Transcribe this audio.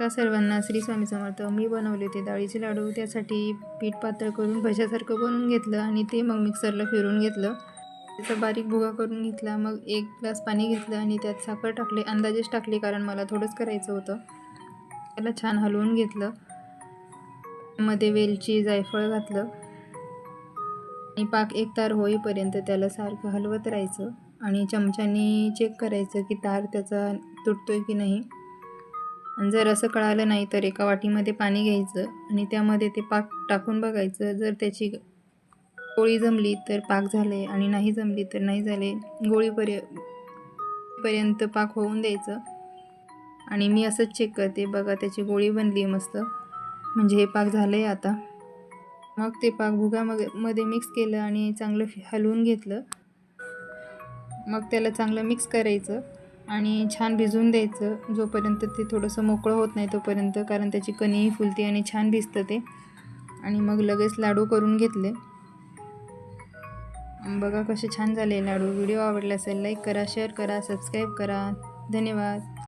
का सर्वांना श्री स्वामी समर्थ. मी बनवले ते डाळीचे लाडू. त्यासाठी पीठ पातळ करून भज्यासारखं बनवून घेतलं आणि ते मग मिक्सरला फिरवून घेतलं. त्याचा बारीक भुगा करून घेतला. मग 1 ग्लास पाणी घेतलं आणि त्यात साखर टाकले. अंदाजेच टाकली कारण मला थोडंच करायचं होतं. त्याला छान हलवून घेतलं. मध्ये वेलची जायफळ घातलं आणि पाक एकतार होईपर्यंत त्याला सारखं हलवत राहायचं आणि चमच्यानी चेक करायचं की तार त्याचा तुटतोय की नाही. आणि जर असं कळालं नाही तर एका वाटीमध्ये पाणी घ्यायचं आणि त्यामध्ये ते पाक टाकून बघायचं. जर त्याची गोळी जमली तर पाक झाले आणि नाही जमली तर नाही झाले. गोळीपर्यंत पाक होऊन द्यायचं. आणि मी असंच चेक करते. बघा त्याची गोळी बनली मस्त, म्हणजे हे पाक झालं आहे आता. मग ते पाक भुगामध्ये मिक्स केलं आणि चांगलं हलवून घेतलं. मग त्याला चांगलं मिक्स करायचं आणि छान भिजवून द्यायचं जोपर्यंत ते थोडंसं मोकळं होत नाही तोपर्यंत, कारण त्याची कणीही फुलते आणि छान भिजतं ते. आणि मग लगेच लाडू करून घेतले. बघा कसे छान झाले लाडू. व्हिडिओ आवडला असेल लाईक करा, शेअर करा, सबस्क्राईब करा. धन्यवाद.